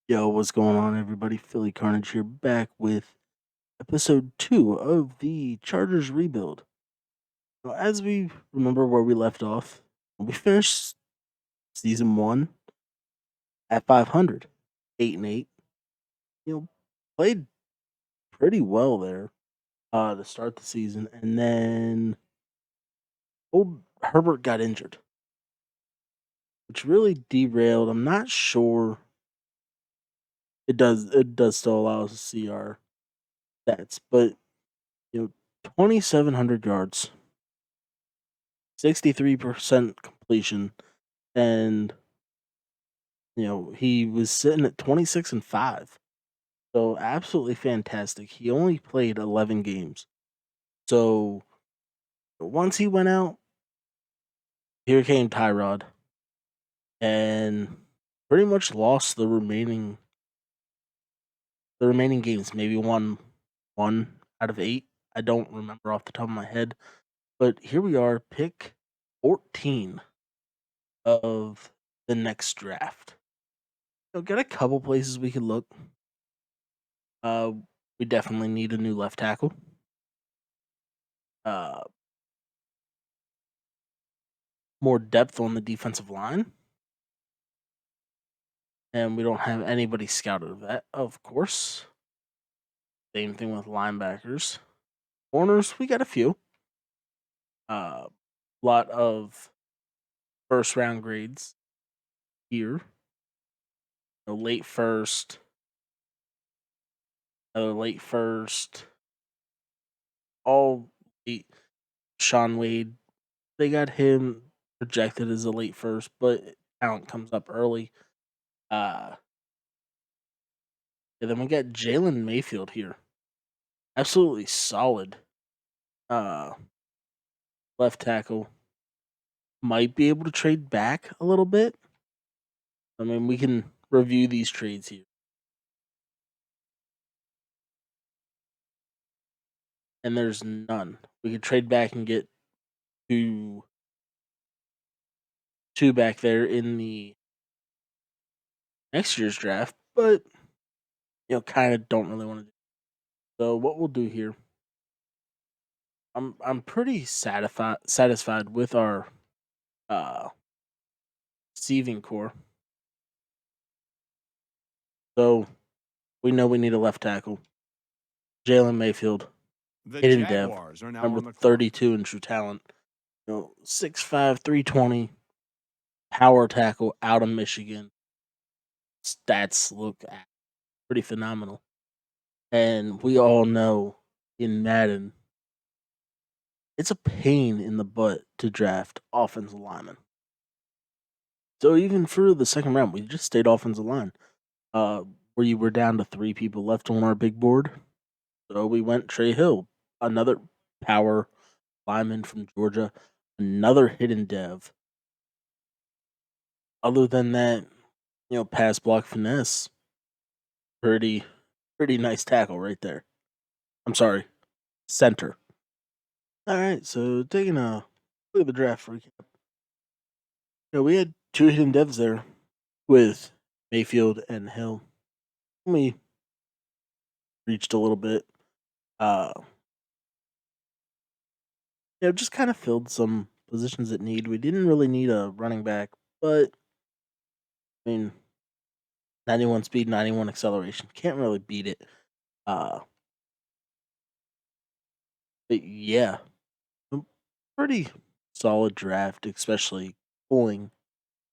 Yo, what's going on, everybody? Philly Carnage here, back with episode 2 of the Chargers rebuild. Now, as we remember where we left off, we finished season 1 at 500, 8-8. You know, played pretty well there to start the season, and then old Herbert got injured, which really derailed. I'm not sure it does still allow us to see our stats, but 2,700 yards, 63% completion, and he was sitting at 26-5. So absolutely fantastic. He only played 11 games. So once he went out, here came Tyrod and pretty much lost the remaining games, maybe one out of 8. I don't remember off the top of my head. But here we are, pick 14 of the next draft. Got a couple places we could look. Uh, we definitely need a new left tackle. Uh, more depth on the defensive line, and we don't have anybody scouted of that, of course. Same thing with linebackers. Corners, we got a few. Lot of first round grades here. Late first, another late first, all late. Sean Wade, they got him projected as a late first, but talent comes up early. And then we got Jalen Mayfield here. Absolutely solid. Uh, Left tackle. Might be able to trade back a little bit. I mean, we can review these trades here. And there's none. We could trade back and get two back there in the next year's draft, but kind of don't really want to do. So what we'll do here, I'm pretty satisfied with our uh receiving core. So we know we need a left tackle. Jalen Mayfield, The hidden dev, Jaguars are now number on the clock. 32 in true talent. 6'5", 320, power tackle out of Michigan. Stats look pretty phenomenal. And we all know in Madden, it's a pain in the butt to draft offensive linemen. So even for the second round, we just stayed offensive line. Where you were down to 3 people left on our big board. So we went Trey Hill, another power lineman from Georgia, another hidden dev. Other than that, pass block finesse. Pretty nice tackle right there. I'm sorry, center. All right, so taking a look at the draft recap. We had 2 hidden devs there with Mayfield and Hill. We reached a little bit. Uh, just kind of filled some positions that need. We didn't really need a running back, but I mean, 91 speed, 91 acceleration. Can't really beat it. Uh, but yeah, a pretty solid draft, especially pulling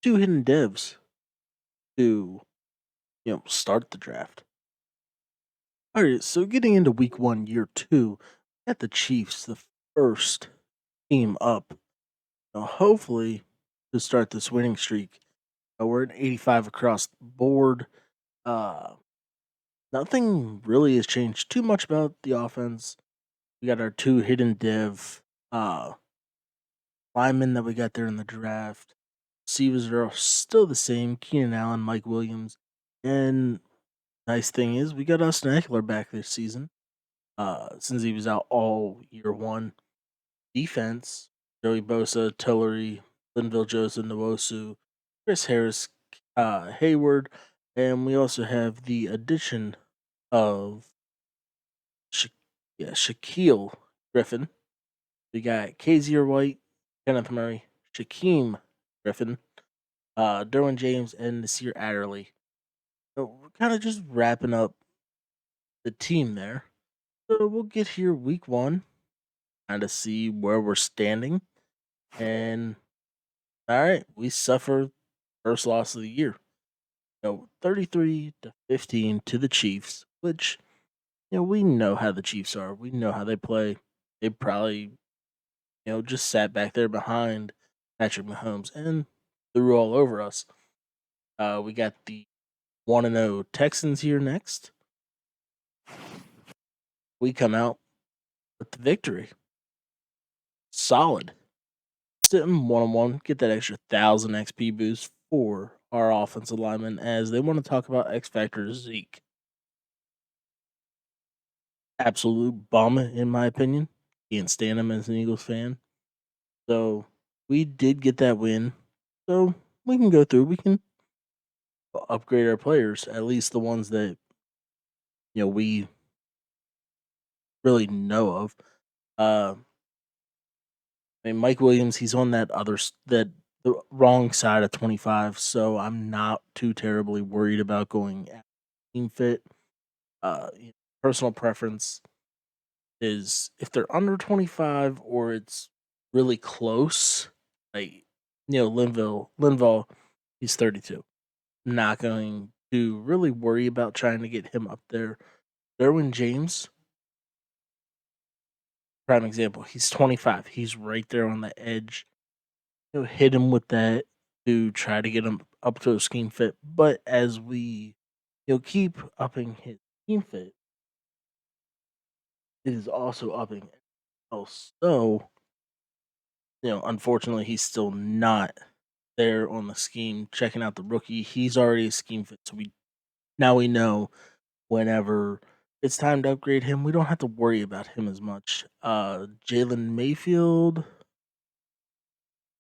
2 hidden devs to, start the draft. All right, so getting into week 1, year 2, at the Chiefs, the first team up. Now, hopefully, to start this winning streak, we're at 85 across the board. Uh, Nothing really has changed too much about the offense. We got our 2 hidden dev linemen that we got there in the draft. Receivers are still the same: Keenan Allen, Mike Williams, and nice thing is we got Austin Eckler back this season. Since he was out all year 1. Defense: Joey Bosa, Tillery, Linville Joseph, Nwosu, Chris Harris, Hayward, And we also have the addition of Sha- Shaquille Griffin. We got Kaiser White, Kenneth Murray, Shaquem Griffin, Derwin James, and Nasir Adderley. So we're kind of just wrapping up the team there. So we'll get here week one, kind of see where we're standing. And all right, we suffer first loss of the year. 33-15 to the Chiefs, which we know how the Chiefs are. We know how they play. They probably just sat back there behind Patrick Mahomes and threw all over us. We got the 1-0 Texans here next. We come out with the victory. Solid. Sitting 1-1, get that extra 1,000 XP boost for our offensive lineman as they want to talk about X Factor Zeke. Absolute bum, in my opinion. Can't stand him as an Eagles fan. So we did get that win. So we can go through. We can upgrade our players, at least the ones that we really know of. I mean, Mike Williams, he's on that the wrong side of 25, so I'm not too terribly worried about going at team fit. Personal preference is if they're under 25 or it's really close, like Linval, he's 32. Not going to really worry about trying to get him up there. Derwin James, prime example. He's 25. He's right there on the edge. Hit him with that to try to get him up to a scheme fit. But as we keep upping his scheme fit, it is also upping else. So, unfortunately he's still not there on the scheme. Checking out the rookie. He's already a scheme fit. So we know whenever it's time to upgrade him, we don't have to worry about him as much. Jalen Mayfield.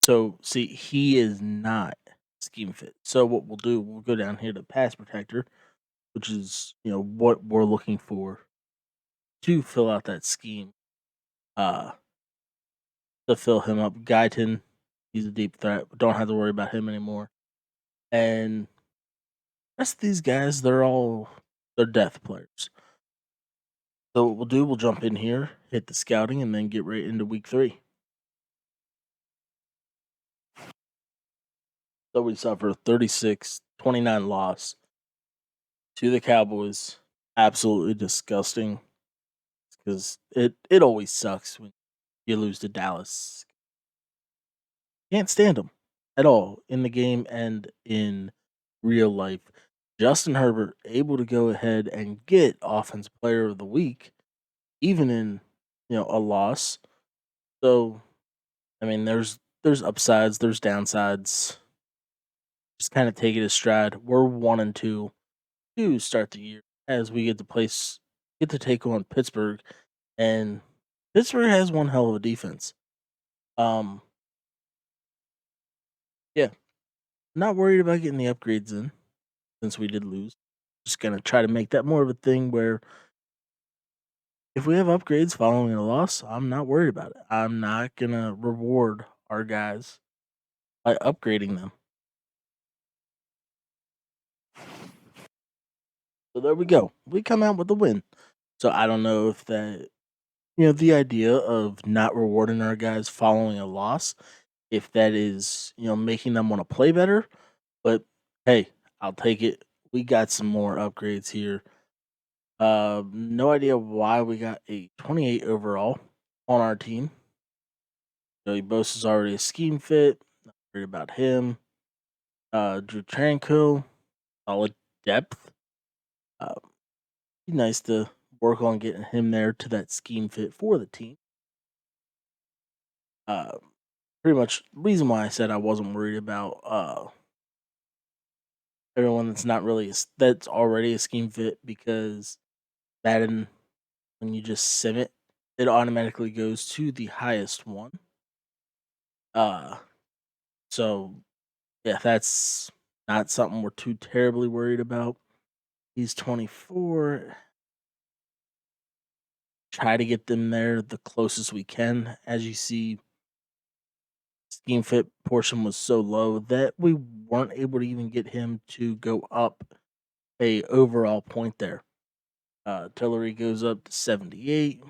So see, he is not scheme fit. So what we'll do, we'll go down here to pass protector, which is what we're looking for to fill out that scheme. Uh, to fill him up, Guyton, he's a deep threat. Don't have to worry about him anymore. And rest of these guys, they're death players. So what we'll do, we'll jump in here, hit the scouting, and then get right into week 3. So we suffer 36-29 loss to the Cowboys. Absolutely disgusting because it always sucks when you lose to Dallas. Can't stand them at all in the game and in real life. Justin Herbert able to go ahead and get Offensive Player of the Week, even in a loss. So I mean, there's upsides, there's downsides. Just kind of take it as stride. We're 1-2 to start the year as we get to take on Pittsburgh, and Pittsburgh has one hell of a defense. Um, yeah, not worried about getting the upgrades in since we did lose. Just gonna try to make that more of a thing where if we have upgrades following a loss, I'm not worried about it. I'm not gonna reward our guys by upgrading them. So there we go. We come out with a win. So I don't know if that the idea of not rewarding our guys following a loss, if that is making them want to play better. But hey, I'll take it. We got some more upgrades here. No idea why we got a 28 overall on our team. Joey Bosa is already a scheme fit. Not worried about him. Drew Tranquil, solid depth. Uh, be nice to work on getting him there to that scheme fit for the team. Uh, Pretty much reason why I said I wasn't worried about everyone that's not really that's already a scheme fit because Madden, when you just sim it, it automatically goes to the highest one. Uh, so yeah, that's Not something we're too terribly worried about. He's 24. Try to get them there the closest we can. As you see, scheme fit portion was so low that we weren't able to even get him to go up a overall point there. Tillery goes up to 78.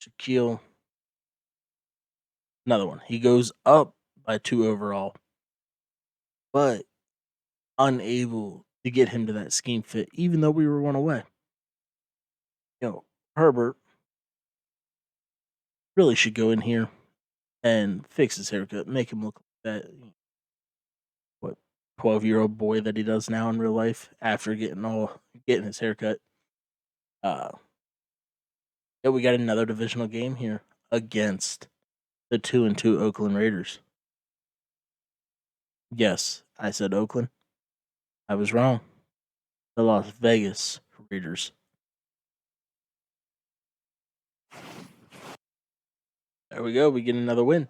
Shaquille, another one. He goes up by 2 overall, but unable to get him to that scheme fit, even though we were one away. Herbert really should go in here and fix his haircut, make him look like that what 12-year-old boy that he does now in real life after getting his haircut. Uh yeah, we got another divisional game here against the 2-2 Oakland Raiders. Yes, I said Oakland. I was wrong. The Las Vegas Raiders. There we go. We get another win.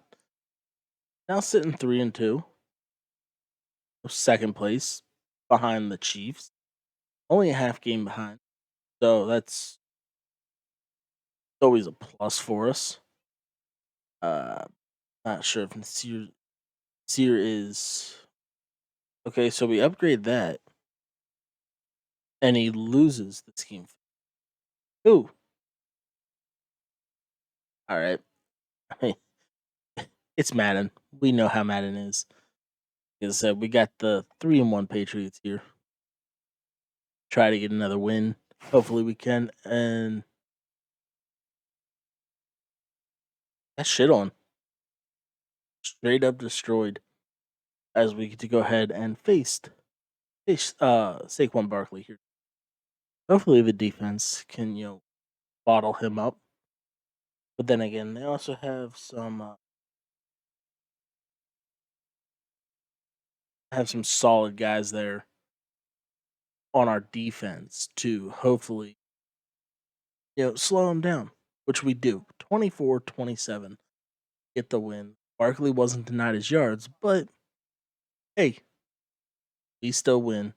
Now sitting 3-2. Second place behind the Chiefs. Only a half game behind. So that's always a plus for us. Not sure if Sear is okay. So we upgrade that, and he loses the scheme. Ooh, all right. I mean, it's Madden. We know how Madden is. Like I said, we got the 3-1 Patriots here. Try to get another win. Hopefully we can. And that shit on. Straight up destroyed. As we get to go ahead and face Saquon Barkley here. Hopefully the defense can, bottle him up. But then again, they also have some solid guys there on our defense to hopefully, slow him down, which we do. 24-27, get the win. Barkley wasn't denied his yards, but hey, we still win.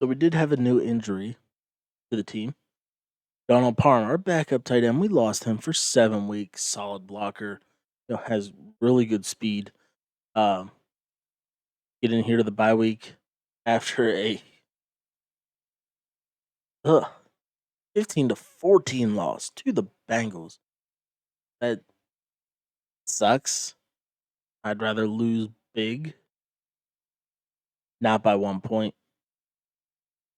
So we did have a new injury to the team. Donald Parham, our backup tight end, we lost him for 7 weeks. Solid blocker, has really good speed. Um, get in here to the bye week after a 15-14 loss to the Bengals. That sucks. I'd rather lose big, not by 1 point.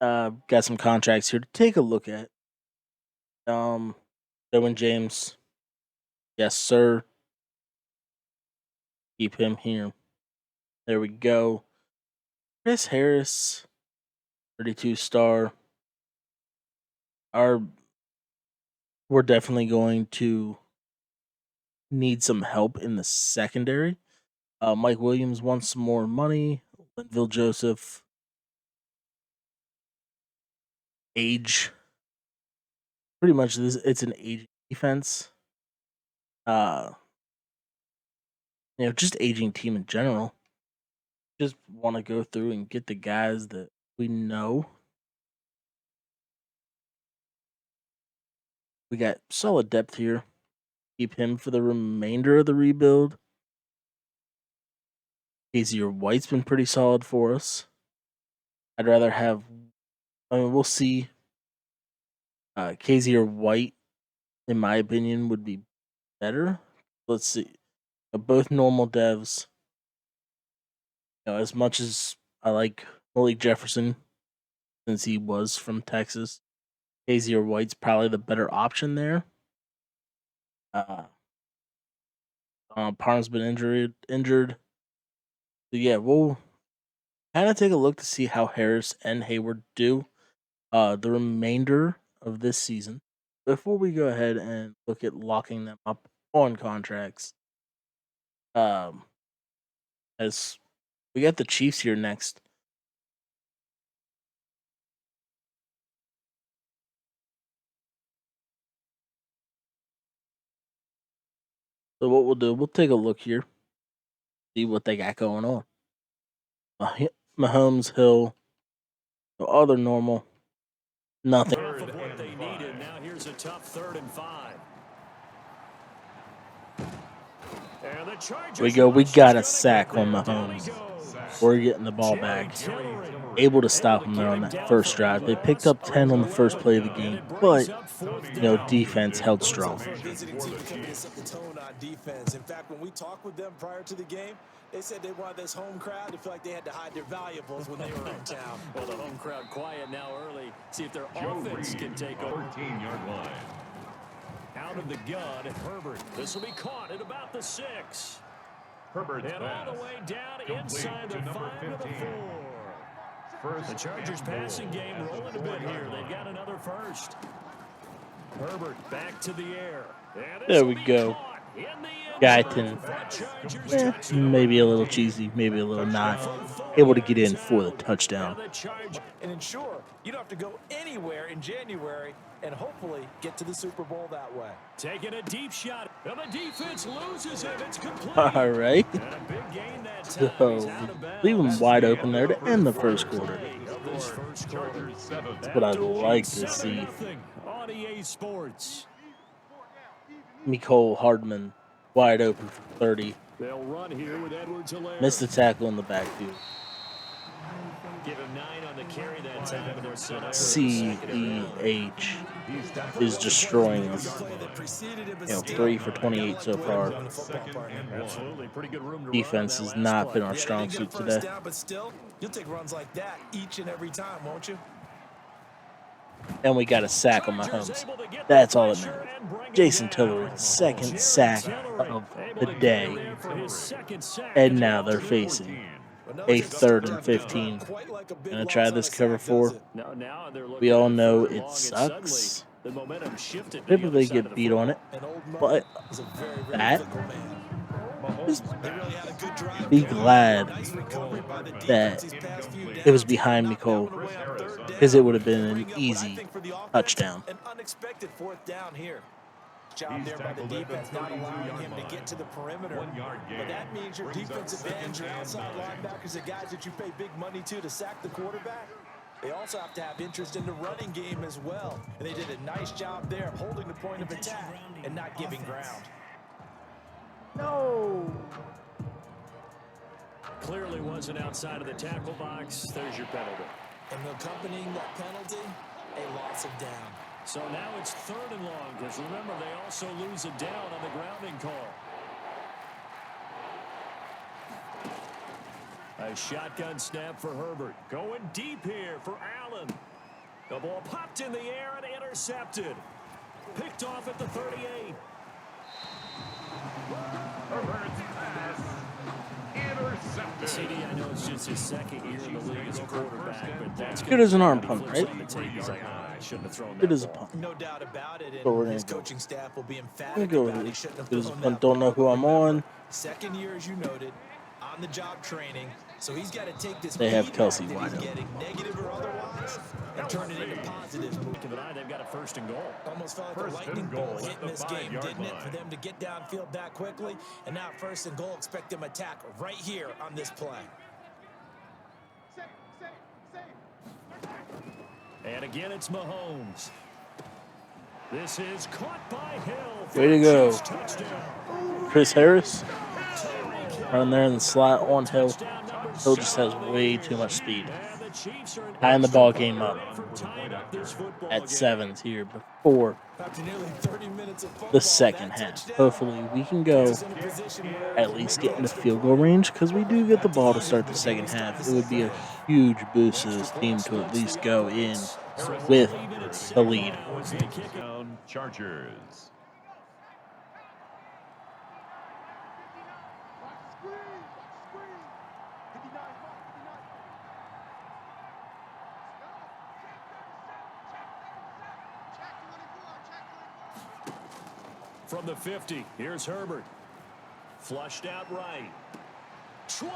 Got some contracts here to take a look at. Derwin James, yes sir. Keep him here. There we go. Chris Harris, 32 star. We're definitely going to need some help in the secondary. Mike Williams wants some more money. Linville Joseph, age. Pretty much it's an age defense. Uh, just aging team in general. Just want to go through and get the guys that we know. We got solid depth here. Keep him for the remainder of the rebuild. Easier White's been pretty solid for us. I'd rather have. We'll see. Casey or White, in my opinion, would be better. Let's see. Both normal devs. As much as I like Malik Jefferson, since he was from Texas, Casey or White's probably the better option there. Parham's been injured. So yeah, we'll kind of take a look to see how Harris and Hayward do the remainder of this season before we go ahead and look at locking them up on contracts. As we got the Chiefs here next. So what we'll do, we'll take a look here. See what they got going on. Mahomes, Hill, all the normal. Nothing. Half of what they needed. Now here's a tough 3rd and 5. And the Chargers We go. We got a sack on Mahomes. Mahomes. We're getting the ball back. Able to stop them there on that first drive. They picked up 10 on the first play of the game, but defense held strong. Visiting team coming to set the tone on defense. In fact, when we talked with them prior to the game, they said they wanted this home crowd to feel like they had to hide their valuables when they were in town. Well, the home crowd quiet now early. See if their offense can take over. 14-yard line. Out of the gun, Herbert. This will be caught at about the 6. Herbert's and all the way down inside the 5 to the 4. The Chargers passing game rolling a bit here. They've got another first. Herbert back to the air. There we go. Guyton, maybe a little cheesy, maybe a little not. Able to get in for the touchdown. And ensure you don't have to go anywhere in January and hopefully get to the Super Bowl that way. Taking a deep shot. And the defense loses it. It's complete. All right. And a big gain that time. So, leave them wide open there to end the first quarter. That's what I'd like to see. On EA Sports. Mecole Hardman wide open for 30. They'll run here with Edwards-Helaire. Missed the tackle in the backfield. Give him 9 on the carry that time, and they're set up. CEH is destroying us. 3 for 28 so far. Absolutely, pretty good room to Defense has not been our strong suit today. But still, you'll take runs like that each and every time, won't you? And we got a sack on Mahomes. That's all that matters. Jason Tillery, second sack of the day. And now they're facing a 3rd and 15. Gonna try this cover 4. We all know it sucks. Typically get beat on it, but that, just be glad that it was behind Mecole, because it would have been an easy touchdown. An unexpected 4th down here. Job there by the defense, not allowing him to get to the perimeter. But that means your defensive ends, your outside linebackers, the guys that you pay big money to sack the quarterback. They also have to have interest in the running game as well. And they did a nice job there of holding the point of attack and not giving ground. No. Clearly wasn't outside of the tackle box. There's your penalty. And accompanying that penalty, a loss of down. So now it's 3rd and long, because remember, they also lose a down on the grounding call. A shotgun snap for Herbert. Going deep here for Allen. The ball popped in the air and intercepted. Picked off at the 38. Herbert's pass intercepted. CD, I know it's just his 2nd year in the league as a quarterback, but that's good as an arm punt, right? He's like, I shouldn't have thrown that Good as a ball. punt. No doubt about it. So we're And gonna his go. coaching staff will be I'm emphatic gonna go about with he it. shouldn't have Good as a thrown punt. that Don't know who I'm on. 2nd year, as you noted, on the job training. So he's got to take this. They have feedback Kelsey that wide he's open. getting, negative or otherwise, and turn it into positives. They've got a 1st and goal. Almost felt like a lightning bolt hit in this game, didn't it? For them to get downfield that quickly, and now 1st and goal. Expect them attack right here on this play. And again, it's Mahomes. This is caught by Hill. Way to go. Touchdown. Chris Harris running there in the slot on Hill. Hill just has way too much speed. Tying the ball game up at 7s here before the 2nd half. Hopefully we can go at least get into field goal range, because we do get the ball to start the 2nd half. It would be a huge boost to this team to at least go in with the lead. Chargers. From the 50, here's Herbert. Flushed out right. 20.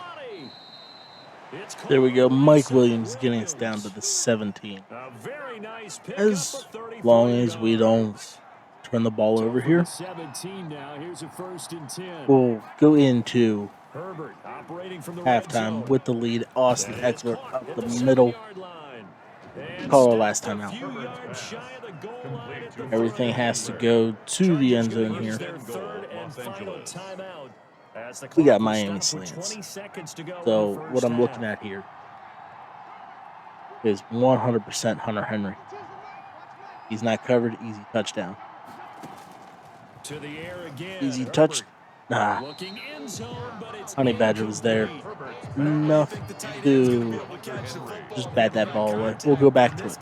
There we go. Mike Williams getting us down to the 17. A very nice pick As long as we don't turn the ball over here, 17 now. Here's a 1st and 10. we'll go into Herbert operating from the red Halftime zone. with the lead. Austin And it's Eckler caught up at the the middle. 7-yard line. And Call our stopped last a time out. few yards shy of the goal line at the Everything 30. has to go to the end zone Use here. their third and final timeout as the We got clock will Miami stop with slants. 20 seconds to go So in the what first I'm looking half. at here is 100% Hunter Henry. He's not covered. Easy touchdown. To the air again. Easy Herbert touch. Nah. looking in zone, but it's Honey Badger was there. incomplete. Enough to just bat that ball away. We'll go back to it.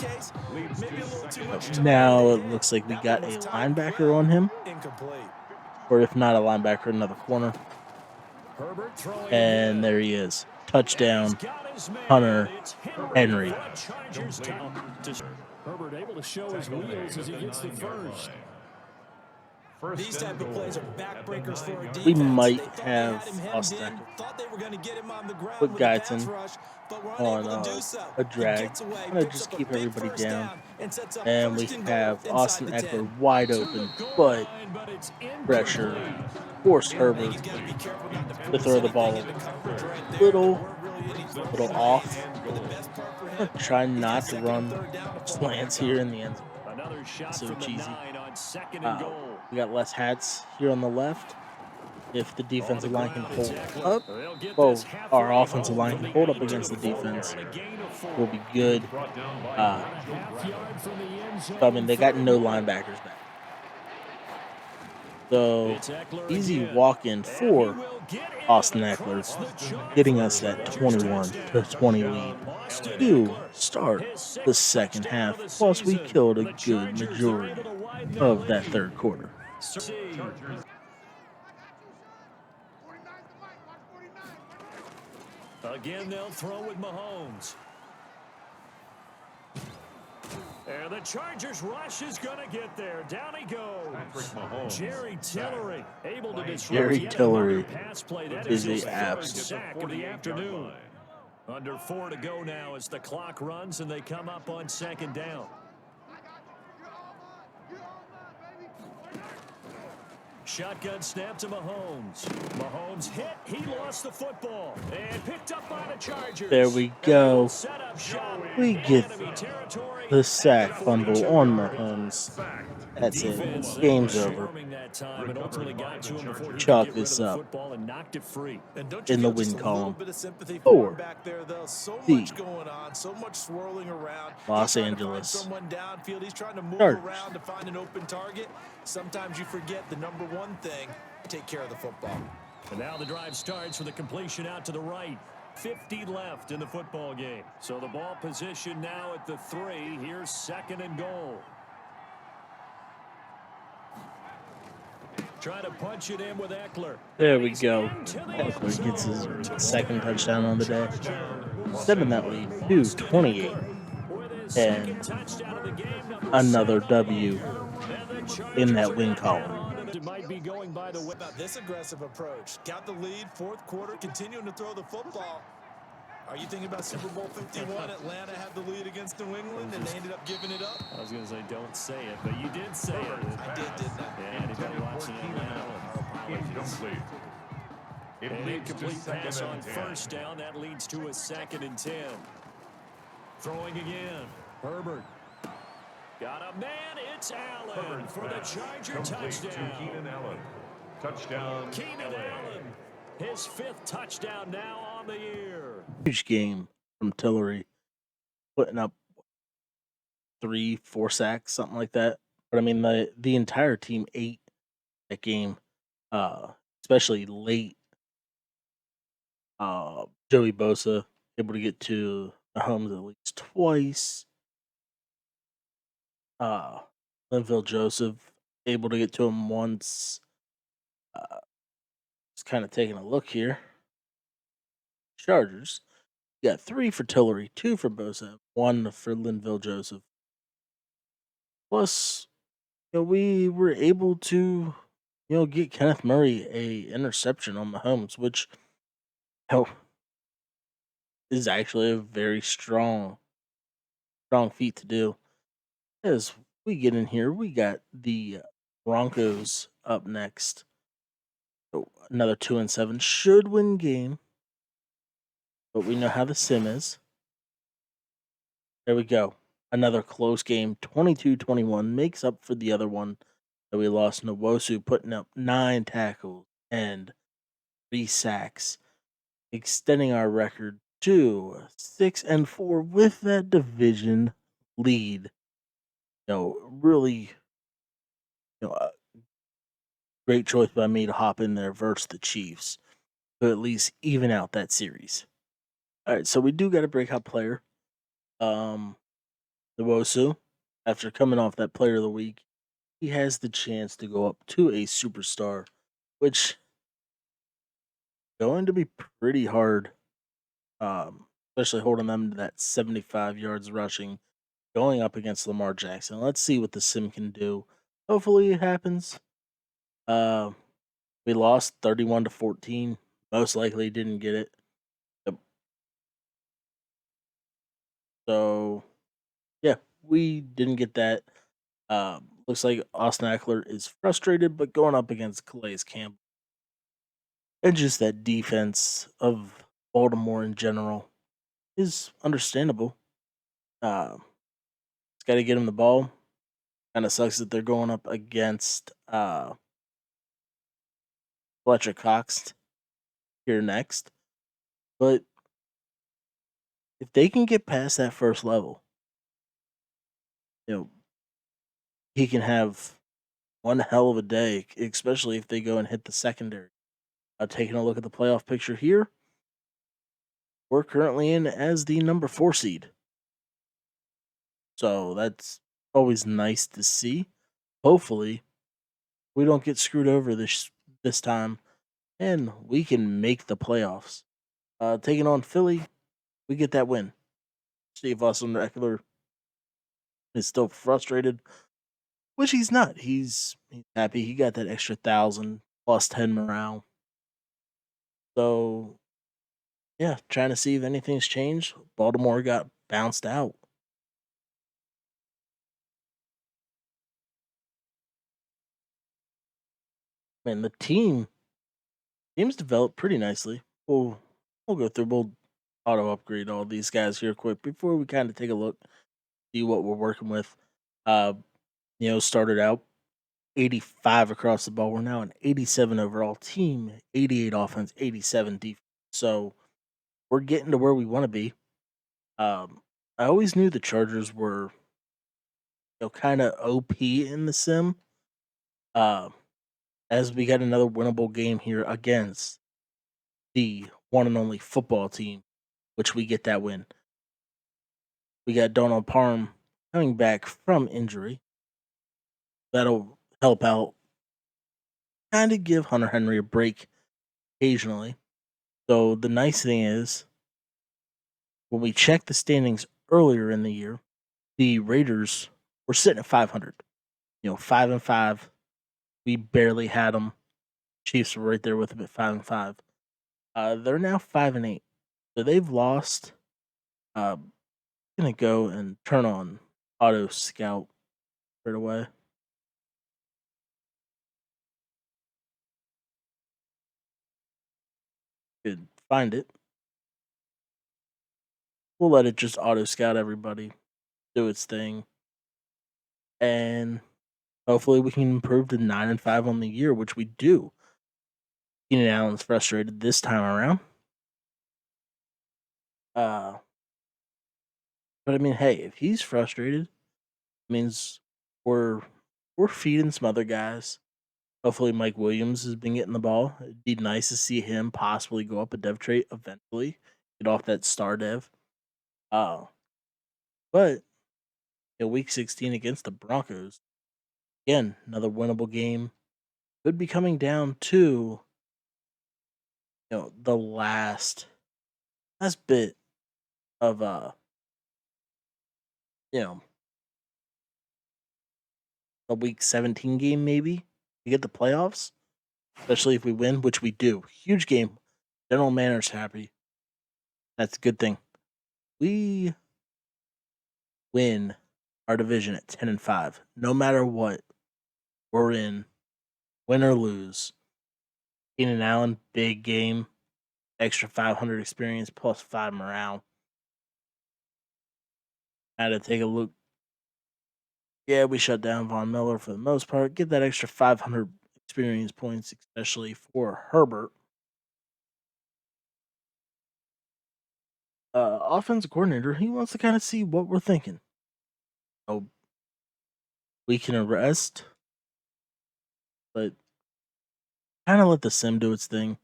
Now it looks like we got a linebacker on him. Or if not a linebacker, another corner. Herbert throwing And again. there he is. Touchdown, He's got his man. Hunter It's Henry. for a Chargers touchdown. Herbert able to show his wheels as he gets the first. These type of plays are backbreakers for a defense. We might they thought have they had him Austin hemmed in, Eckler. thought they were going to get him on the ground Put with a pass Guyton rush, but were on unable to do so. a He drag. gets away, I'm gonna picks just up keep a big everybody first down. and sets up And we first and have goal Austin inside the 10. Eckler wide open, but pressure forced Herbert to throw the ball a little off. I'm gonna try not to run slants here in the end zone. Another shot So from the cheesy. 9 on second and goal. We got less hats here on the left. If the defensive line can hold up, They'll get well, this our halfway offensive home line from can the hold up 8 to against the the 4 defense, on a gain of 4. we'll be good. Half yard from the end zone. So, I mean, they got no linebackers back. So, It's Eckler easy again. walk-in And for he will get in Austin across Eckler, the chalk getting for a us that Chargers 21 to touchdown. 20 lead Austin to Eckler, start his the 6th second touchdown half. of the Plus, we season. killed a The good Chargers are majority able to widen their of that lead. third quarter. Again, they'll throw with Mahomes. And the Chargers rush is going to get there. Down he goes. Jerry Tillery able to disrupt Jerry yet Tillery another pass play. That is his the third absolute sack of the afternoon. Under 4 to go now as the clock runs and they come up on second down. Shotgun snap to Mahomes. Mahomes hit. He lost the football. And picked up by the Chargers. There we go. Set up shop We in get enemy territory the at sack the fumble 42. on Mahomes. That's it. Defense Game's over. swarming that time and ultimately got to him before he Chalk could get rid this of the up football and knocked it free. And don't in you the feel just win a little column bit of sympathy for him for back there, though? So the much going on, so much swirling around. Los He's trying Angeles to find someone downfield. He's trying to move Chargers. around to find an open target. Sometimes you forget the number one thing: take care of the football. And now the drive starts with a completion out to the right. 50 left in the football game. So the ball position now at the 3. Here's second and goal. Try to punch it in with Eckler. There we go. Eckler gets his second touchdown on the day. 7 that lead to 28. And another W in that win column. It might be going by the way. About this aggressive approach. Got the lead, fourth quarter, continuing to throw the football. Are you thinking about Super Bowl 51? Atlanta had the lead against New England, and they ended up giving it up? I was going to say, don't say it, but you did say it. I did, didn't I? Yeah, anybody watching Atlanta? An incomplete pass on first down. That leads to a 2nd and 10. Throwing again. Herbert. Got a man. It's Allen for the Charger touchdown. Keenan Allen. His 5th touchdown now on the year. Huge game from Tillery, putting up 3-4 sacks, something like that. But I mean, the entire team ate that game, especially late. Joey Bosa able to get to Mahomes at least twice. Linville Joseph able to get to him once. Just kind of taking a look here. Chargers got 3 for Tillery, 2 for Bosa, 1 for Linville Joseph. Plus, we were able to, get Kenneth Murray a interception on Mahomes, which, is actually a very strong feat to do. As we get in here, we got the Broncos up next. So another 2-7 should win game, but we know how the sim is. There we go. Another close game. 22-21 makes up for the other one that we lost. Nwosu putting up 9 tackles and 3 sacks, extending our record to 6-4 with that division lead. Really, a great choice by me to hop in there versus the Chiefs to at least even out that series. All right, so we do got a breakout player. Nwosu, after coming off that player of the week, he has the chance to go up to a superstar, which is going to be pretty hard, especially holding them to that 75 yards rushing, going up against Lamar Jackson. Let's see what the sim can do. Hopefully it happens. Uh, we lost 31-14. Most likely didn't get it. Yep. So, yeah, we didn't get that. Looks like Austin Eckler is frustrated, but going up against Calais Campbell and just that defense of Baltimore in general is understandable. It's got to get him the ball. Kind of sucks that they're going up against Fletcher Cox here next, but if they can get past that first level, you know, he can have one hell of a day, especially if they go and hit the secondary. Taking a look at the playoff picture here, we're currently in as the number 4 seed. So that's always nice to see. Hopefully, we don't get screwed over this time, and we can make the playoffs. Taking on Philly, we get that win. Steve Austin Eckler is still frustrated, which he's not. He's happy he got that extra 1,000 plus 10 morale. So yeah, trying to see if anything's changed. Baltimore got bounced out. Man, the team's developed pretty nicely. We'll go through. We'll auto upgrade all these guys here quick before we kind of take a look, see what we're working with. Uh, started out 85 across the ball. We're now an 87 overall team, 88 offense, 87 defense. So we're getting to where we want to be. I always knew the Chargers were, kind of OP in the sim. Uh, as we got another winnable game here against the one and only football team, which we get that win. We got Donald Parham coming back from injury. That'll help out, kind of give Hunter Henry a break occasionally. So the nice thing is, when we checked the standings earlier in the year, the Raiders were sitting at 500. 5-5. We barely had them. Chiefs were right there with them at 5-5. They're now 5-8. So they've lost. Gonna go and turn on Auto Scout right away. Could find it. We'll let it just auto scout everybody, do its thing, and hopefully we can improve to 9-5 on the year, which we do. Keenan Allen's frustrated this time around. But I mean, hey, if he's frustrated, it means we're feeding some other guys. Hopefully, Mike Williams has been getting the ball. It'd be nice to see him possibly go up a dev trait eventually, get off that star dev. But in week 16 against the Broncos, again, another winnable game. Could be coming down to the last bit of you know a week 17 game maybe to get the playoffs, especially if we win, which we do. Huge game. General manager's happy. That's a good thing. We win our division at 10-5. No matter what, we're in, win or lose. Keenan Allen, big game, extra 500 experience plus 5 morale. Had to take a look. Yeah, we shut down Von Miller for the most part. Get that extra 500 experience points, especially for Herbert. Offensive coordinator, he wants to kind of see what we're thinking. So we can arrest, but kind of let the sim do its thing.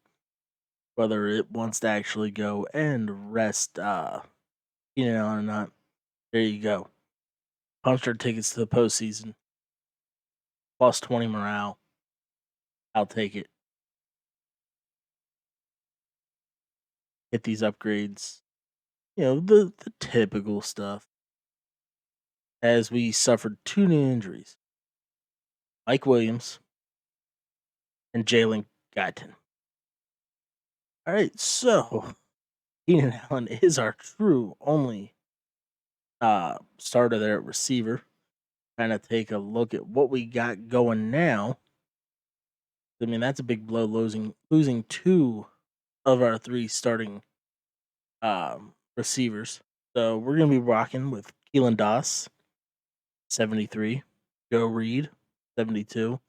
Whether it wants to actually go and rest Keenan Allen or not. There you go. Puncher tickets to the postseason. Plus 20 morale. I'll take it. Get these upgrades. The typical stuff. As we suffered 2 new injuries. Mike Williams and Jalen Guyton. All right, so Keenan Allen is our true only starter there at receiver. Kind of take a look at what we got going now. I mean, that's a big blow, losing 2 of our 3 starting receivers. So we're gonna be rocking with Keelan Doss, 73, Joe Reed, 72,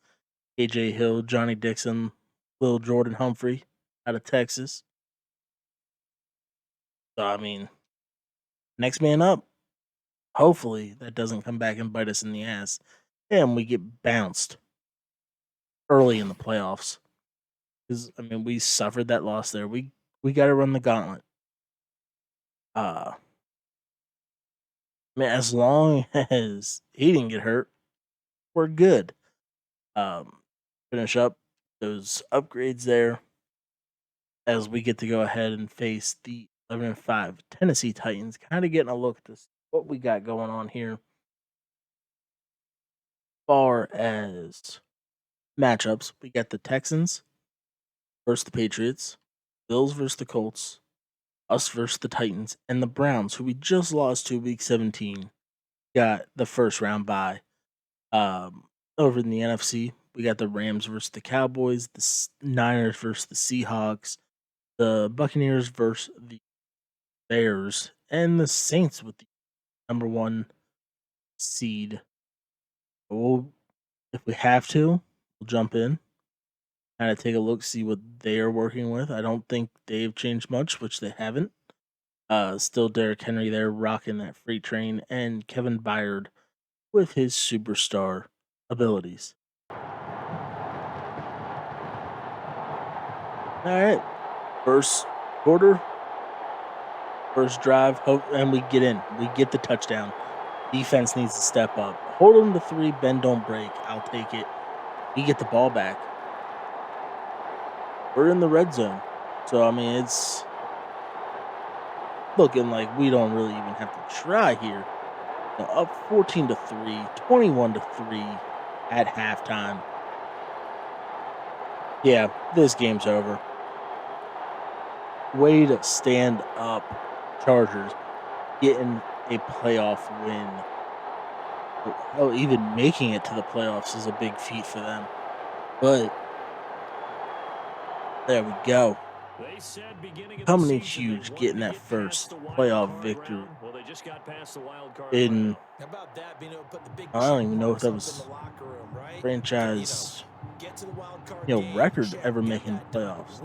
AJ Hill, Johnny Dixon, Lil Jordan Humphrey out of Texas. So I mean, next man up. Hopefully that doesn't come back and bite us in the ass, and we get bounced early in the playoffs. Because I mean, we suffered that loss there. We got to run the gauntlet. I mean, as long as he didn't get hurt, we're good. Finish up those upgrades there as we get to go ahead and face the 11-5 Tennessee Titans. Kind of getting a look at what we got going on here. Far as matchups, we got the Texans versus the Patriots, Bills versus the Colts, us versus the Titans, and the Browns, who we just lost to week 17, got the first round bye. Over in the NFC, we got the Rams versus the Cowboys, the Niners versus the Seahawks, the Buccaneers versus the Bears, and the Saints with the number 1 seed. If we have to, we'll jump in, kind of take a look, see what they are working with. I don't think they've changed much, which they haven't. Still Derrick Henry there rocking that freight train, and Kevin Byard with his superstar abilities. All right, first quarter, first drive, and we get in. We get the touchdown. Defense needs to step up. Hold them to 3, bend, don't break. I'll take it. We get the ball back. We're in the red zone. So, I mean, it's looking like we don't really even have to try here. Up 14-3, 21-3 at halftime. Yeah, this game's over. Way to stand up, Chargers, getting a playoff win. Oh, even making it to the playoffs is a big feat for them. But there we go. Coming in huge, getting that first playoff victory. In I don't even know if that was franchise record ever making the playoffs.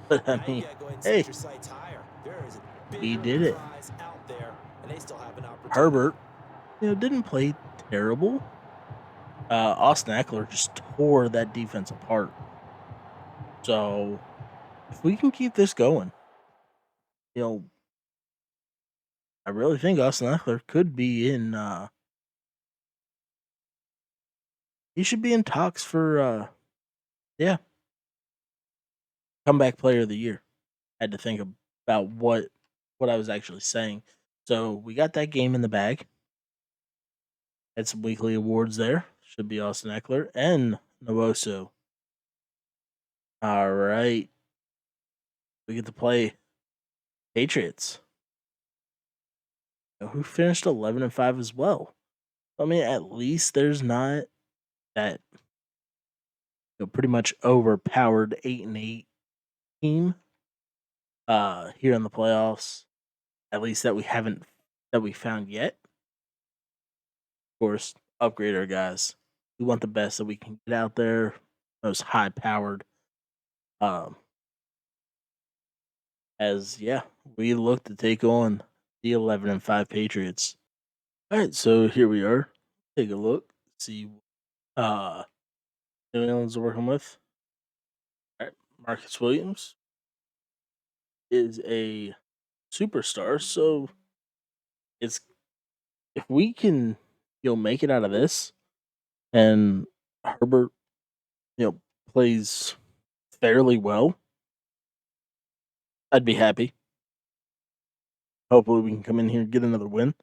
But I mean, hey, we did it. Herbert, didn't play terrible. Austin Eckler just tore that defense apart. So if we can keep this going, I really think Austin Eckler could be in. He should be in talks for, comeback player of the year. Had to think about what I was actually saying. So we got that game in the bag. Had some weekly awards there. Should be Austin Eckler and Nwosu. All right. We get to play Patriots, who finished 11-5 as well. I mean, at least there's not that pretty much overpowered 8-8 team here in the playoffs, at least that we found yet. Of course, upgrade our guys. We want the best that we can get out there, most high powered. We look to take on the 11-5 Patriots. All right, so here we are. Take a look, see New England's working with. All right, Marcus Williams is a superstar, so it's if we can make it out of this, and Herbert plays fairly well, I'd be happy. Hopefully, we can come in here and get another win.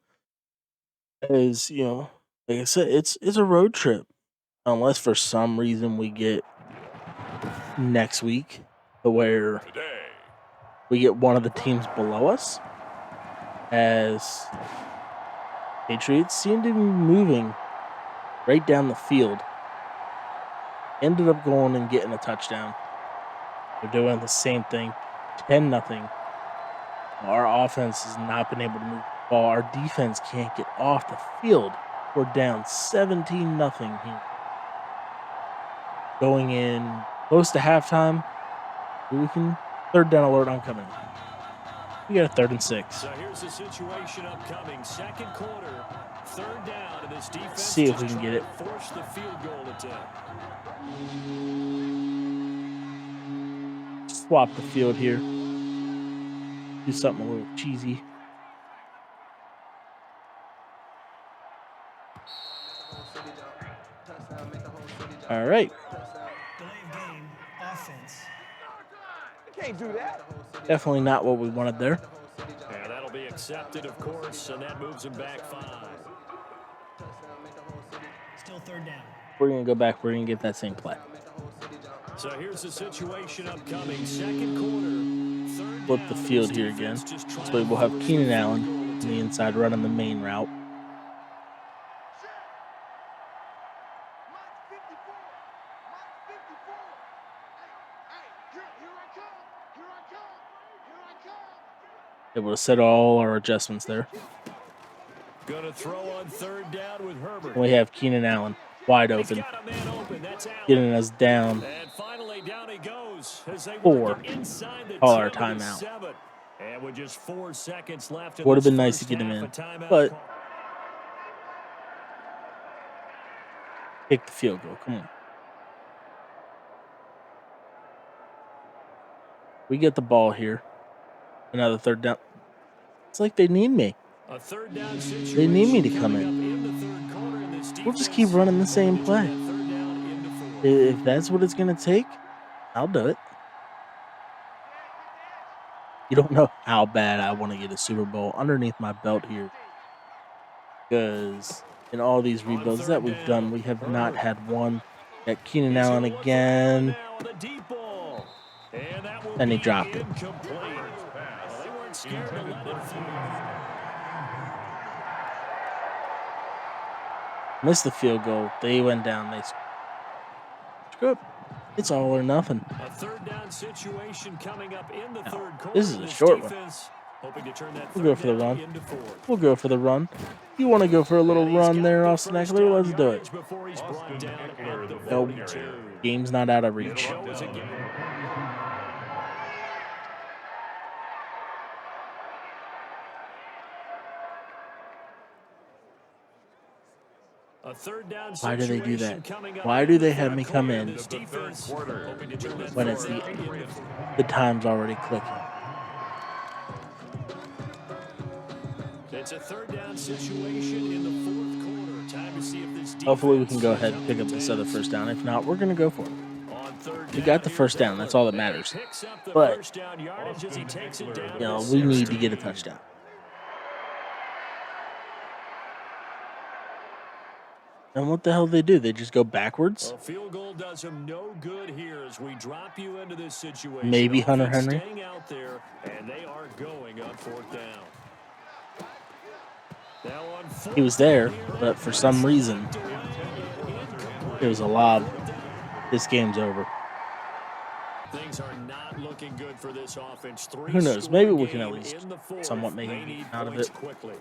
As like I said, it's a road trip, unless for some reason we get next week where we get one of the teams below us, as Patriots seem to be moving right down the field. Ended up going and getting a touchdown. They're doing the same thing, 10-0. Our offense has not been able to move the ball. Our defense can't get off the field. We're down 17-0 here. Going in close to halftime, we can third down alert oncoming. We got a 3rd and 6. So here's the situation upcoming. Second quarter, third down, and this defense see if we can get it. Force the field goal attempt. Swap the field here. Do something a little cheesy. All right. Can't do that. Definitely not what we wanted there. Yeah, that'll be accepted, of course, and that moves him back 5. Still third down. We're going to go back. We're going to get that same play. So here's the situation upcoming. Second quarter, third Flip down. the field here again. So we'll have Keenan Allen on the inside running the main route. Able to set all our adjustments there. Gonna throw on third down with Herbert. We have Keenan Allen wide open, getting us down. And finally down he goes as they 4. inside the Call our 7. timeout. And with just 4 seconds left, Would have been nice to get him in, but kick the field goal. Come on. We get the ball here. Another third down. It's like they need me. A third down situation. They need me to come in. We'll just keep running the same play. If that's what it's going to take, I'll do it. You don't know how bad I want to get a Super Bowl underneath my belt here. Because in all these rebuilds that we've done, we have not had one. Got Keenan Allen again. And he dropped it. Missed the field goal. They went down. They screw up. It's all or nothing. A third down situation coming up in the third quarter. This is a short one. We'll go for the run. We'll go for the run. You want to go for a little run there, Austin Eckler? Let's do it. Nope. Game's not out of reach. Why do they do that? Why do they have me come in when it's the time's already clicking? It's a third down situation in the fourth quarter. Time to see if this hopefully we can go ahead and pick up this other first down. If not, we're going to go for it. We got the first down. That's all that matters. But, we need to get a touchdown. And what the hell do they do? They just go backwards? A field goal does them no good here as we drop you into this situation. Maybe Hunter Henry. Staying out there, and they are going on fourth down. He was there, but for some reason, it was a lob. this game's over. Things are not looking good for this offense. Who knows? Maybe we can at Game least in the fourth. somewhat make They a game need out of points it. quickly.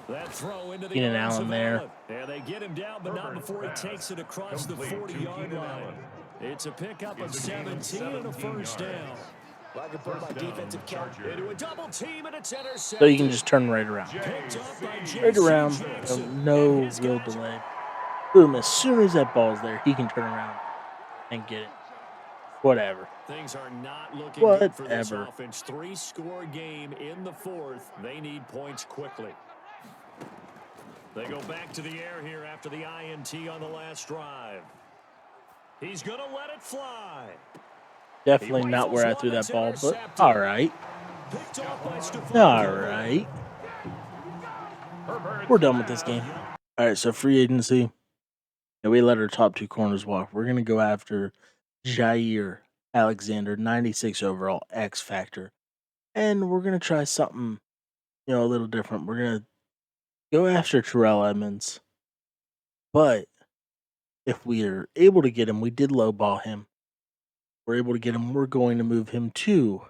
That throw into the Keenan arms Allen of there. Allen. Yeah, they get him down, but not before he takes it across the 40-yard line. It's a pickup of 17 and a first down. Well, I can put my defensive count into a double team, and it's intercepted. So you can just turn right around. Right around. No real delay. Boom. As soon as that ball's there, he can turn around and get it. Whatever. Things are not looking good for this Whatever. offense. 3-score game in the fourth. They need points quickly. They go back to the air here after the INT on the last drive. He's going to let it fly. Definitely not where I threw that ball, but all right. All right. We're done with this game. All right, so free agency. And we let our top two corners walk. We're going to go after Jair Alexander, 96 overall, X Factor. And we're going to try something, a little different. We're going to go after Terrell Edmonds. But if we are able to get him, we did lowball him. We're able to get him. We're going to move him to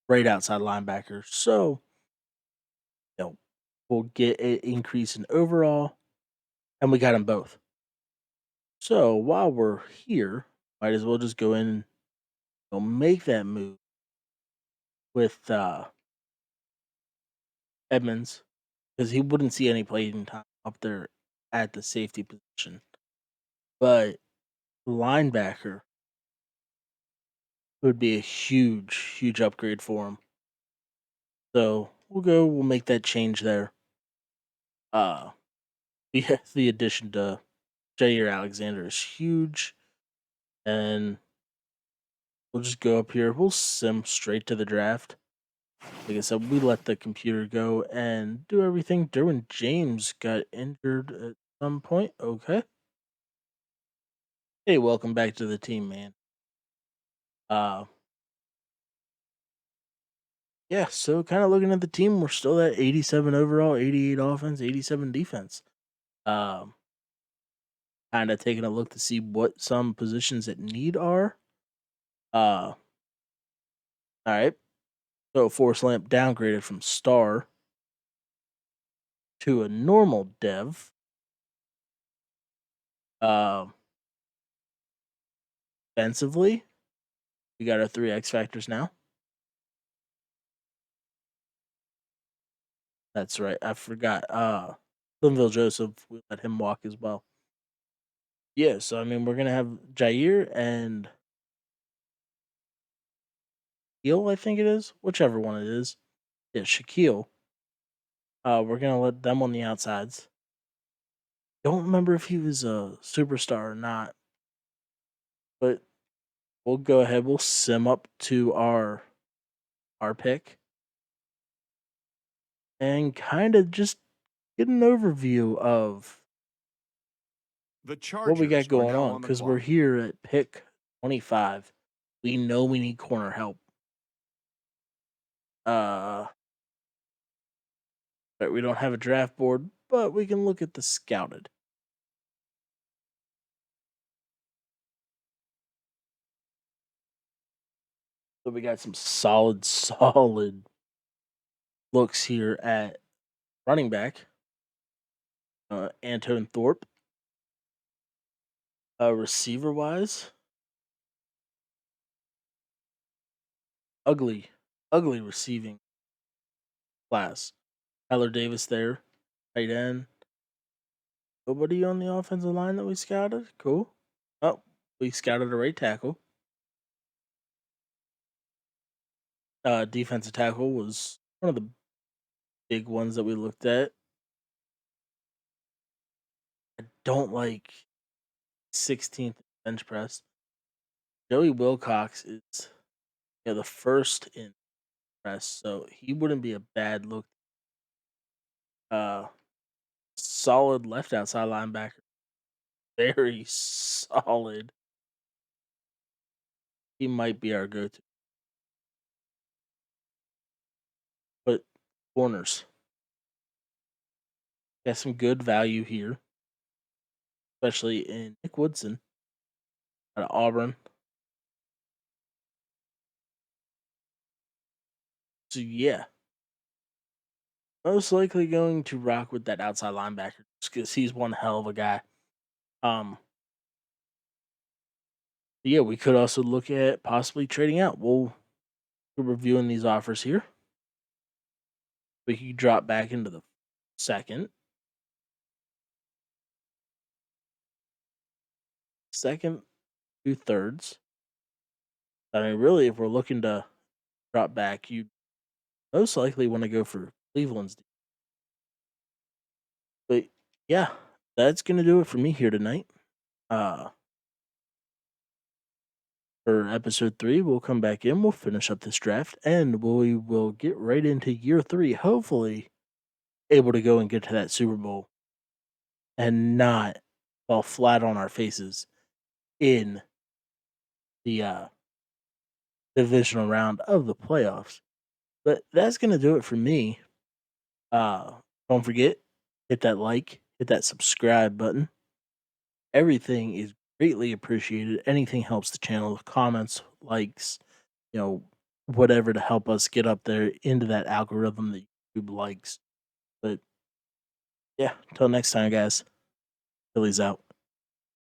right outside linebacker. So, we'll get an increase in overall. And we got them both. So while we're here, might as well just go in and make that move with Edmonds, because he wouldn't see any playing time up there at the safety position. But linebacker would be a huge, huge upgrade for him. So we'll make that change there. The addition to Jair Alexander is huge. And we'll just go up here. We'll sim straight to the draft. Like I said, we let the computer go and do everything. Derwin James got injured at some point. Okay. Hey, welcome back to the team, man. Yeah, so kind of looking at the team, we're still at 87 overall, 88 offense, 87 defense. Kind of taking a look to see what some positions that need are. All right. So Force Lamp downgraded from star to a normal dev. Defensively, we got our 3 X factors now. That's right. I forgot. Linville Joseph, we let him walk as well. Yeah, so I mean, we're gonna have Jair and Shaquille, I think it is, whichever one it is. Yeah, Shaquille. We're gonna let them on the outsides. Don't remember if he was a superstar or not, but we'll go ahead. We'll sim up to our pick and kind of just get an overview of what we got going on, because we're here at pick 25. We know we need corner help. But we don't have a draft board, but we can look at the scouted. So we got some solid looks here at running back. Anton Thorpe. Receiver wise, ugly receiving class. Tyler Davis there, tight end. Nobody on the offensive line that we scouted. Cool. Oh, we scouted a right tackle. Defensive tackle was one of the big ones that we looked at. I don't like 16th bench press. Joey Wilcox is the first in press, so he wouldn't be a bad look. Solid left outside linebacker. Very solid. He might be our go-to. But corners. Got some good value here. especially in Nick Woodson out of Auburn. So yeah, most likely going to rock with that outside linebacker because he's one hell of a guy. Um, yeah, we could also look at possibly trading out. We're reviewing these offers here. We could drop back into the second, second, 2/3. I mean, really, if we're looking to drop back, you most likely want to go for Cleveland's. But yeah, that's gonna do it for me here tonight. Uh, for episode 3, we'll come back in, we'll finish up this draft, and we will get right into year 3. Hopefully, able to go and get to that Super Bowl and not fall flat on our faces in the divisional round of the playoffs. But that's gonna do it for me. Don't forget, hit that like, hit that subscribe button. Everything is greatly appreciated. Anything helps the channel. Comments, likes, whatever to help us get up there into that algorithm that YouTube likes. But yeah, until next time, guys. Philly's out.